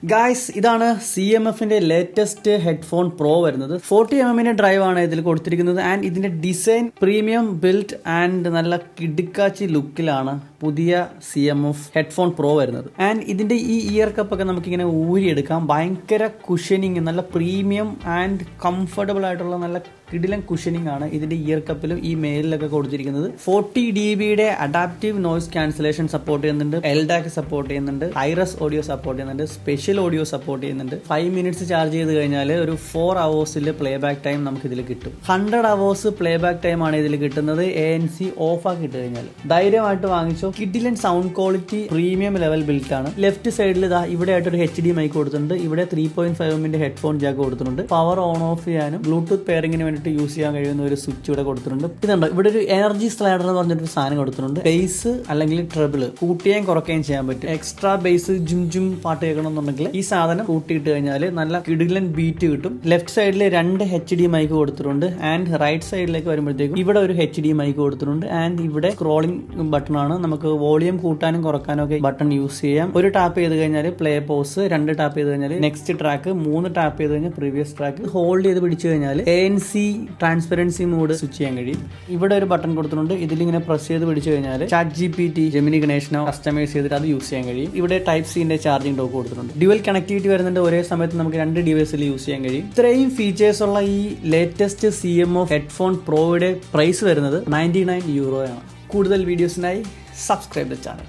Guys, ഇതാണ് CMFന്റെ latest headphone pro വരുന്നത്. 40mm drive ആണ് ഇതിൽ കൊടുത്തിരിക്കുന്നത്. ആൻഡ് ഇതിന്റെ ഡിസൈൻ പ്രീമിയം ബിൽറ്റ് ആൻഡ് നല്ല കിടുക്കാച്ചി ലുക്കിലാണ് പുതിയ CMF ഹെഡ്ഫോൺ പ്രോ വരുന്നത്. ആൻഡ് ഇതിന്റെ ഈ ഇയർ കപ്പ് ഒക്കെ നമുക്കിങ്ങനെ ഊരിയെടുക്കാം. ഭയങ്കര കുഷനിങ്, നല്ല പ്രീമിയം ആൻഡ് കംഫർട്ടബിൾ ആയിട്ടുള്ള നല്ല കിടിലൻ കുഷനിങ് ആണ് ഇതിന്റെ ഇയർ കപ്പിലും ഈ മെയിലൊക്കെ കൊടുത്തിരിക്കുന്നത്. 40 dBയുടെ അഡാപ്റ്റീവ് നോയ്സ് ക്യാൻസലേഷൻ സപ്പോർട്ട് ചെയ്യുന്നുണ്ട്, LDAC സപ്പോർട്ട് ചെയ്യുന്നുണ്ട്, IRS ഓഡിയോ സപ്പോർട്ട് ചെയ്യുന്നുണ്ട്, സ്പെഷ്യൽ ഓഡിയോ സപ്പോർട്ട് ചെയ്യുന്നുണ്ട്. 5 minutes ചാർജ് ചെയ്ത് കഴിഞ്ഞാൽ ഒരു 4 hours പ്ലേ ബാക്ക് ടൈം നമുക്ക് ഇതിൽ കിട്ടും. 100 hours പ്ലേ ബാക്ക് ടൈം ആണ് ഇതിൽ കിട്ടുന്നത്. ANC ഓഫ് ആക്കി ഇട്ട് കഴിഞ്ഞാൽ ധൈര്യമായിട്ട് വാങ്ങിച്ചോ. കിഡിലൻ sound quality premium level built ആണ്. ലെഫ്റ്റ് സൈഡിൽ ഇതാ ഇവിടെ ആയിട്ട് ഒരു HD മൈക്ക് കൊടുത്തിട്ടുണ്ട്. ഇവിടെ 3.5mm ഹെഡ്ഫോൺ ജാക്ക് കൊടുത്തിട്ടുണ്ട്. പവർ ഓൺ ഓഫ് ചെയ്യാനും ബ്ലൂടൂത്ത് പെയറിംഗിന് വേണ്ടി യൂസ് ചെയ്യാൻ കഴിയുന്ന ഒരു സ്വിച്ച് ഇവിടെ കൊടുത്തിട്ടുണ്ട്. ഇതുണ്ട്, ഇവിടെ ഒരു എനർജി സ്ലൈഡർ എന്ന് പറഞ്ഞിട്ട് ഒരു സാധനം കൊടുത്തിട്ടുണ്ട്. ബേസ് അല്ലെങ്കിൽ ട്രബിൾ കൂട്ടുകയും കുറയ്ക്കുകയും ചെയ്യാൻ പറ്റും. എക്സ്ട്രാ ബേസ് ജും ജും പാട്ട് കേൾക്കണമെന്നുണ്ടെങ്കിൽ ഈ സാധനം കൂട്ടിയിട്ട് കഴിഞ്ഞാൽ നല്ല കിടിലൻ ബീറ്റ് കിട്ടും. ലെഫ്റ്റ് സൈഡിൽ 2 HD മൈക്ക് കൊടുത്തിട്ടുണ്ട്. ആൻഡ് റൈറ്റ് സൈഡിലേക്ക് വരുമ്പോഴത്തേക്കും ഇവിടെ ഒരു HD മൈക്ക് കൊടുത്തിട്ടുണ്ട്. ആൻഡ് ഇവിടെ സ്ക്രോളിംഗ് ബട്ടൺ ആണ്. നമുക്ക് വോളിയം കൂട്ടാനും കുറക്കാനും ഒക്കെ ബട്ടൺ യൂസ് ചെയ്യാം. ഒരു ടാപ്പ് ചെയ്ത് കഴിഞ്ഞാൽ പ്ലേ പോസ്, 2 ടാപ്പ് ചെയ്ത് കഴിഞ്ഞാൽ നെക്സ്റ്റ് ട്രാക്ക്, 3 ടാപ്പ് ചെയ്ത് കഴിഞ്ഞാൽ പ്രീവിയസ് ട്രാക്ക്. ഹോൾഡ് ചെയ്ത് പിടിച്ചു കഴിഞ്ഞാൽ ANC ട്രാൻസ്പെറൻസി മോഡ് സ്വിച്ച് ചെയ്യാൻ കഴിയും. ഇവിടെ ഒരു ബട്ടൺ കൊടുത്തിട്ടുണ്ട്. ഇതിലിങ്ങനെ പ്രസ് ചെയ്ത് പിടിച്ചു കഴിഞ്ഞാൽ ChatGPT, ജെമിനി ഗണേഷിനോ കസ്റ്റമൈസ് ചെയ്തിട്ട് അത് യൂസ് ചെയ്യാൻ കഴിയും. ഇവിടെ Type-Cന്റെ ചാർജിംഗ് ഡോക്ക് കൊടുത്തിട്ടുണ്ട്. ഡ്യുവൽ കണക്ടിവിറ്റി വരുന്നുണ്ട്. ഒരേ സമയത്ത് നമുക്ക് 2 ഡിവൈസിൽ യൂസ് ചെയ്യാൻ കഴിയും. ഇത്രയും ഫീച്ചേഴ്സ് ഉള്ള ഈ ലേറ്റസ്റ്റ് CMF ഹെഡ്ഫോൺ പ്രോയുടെ പ്രൈസ് വരുന്നത് €99 ആണ്. കൂടുതൽ വീഡിയോസിനായി സബ്സ്ക്രൈബ് ദ ചാനൽ.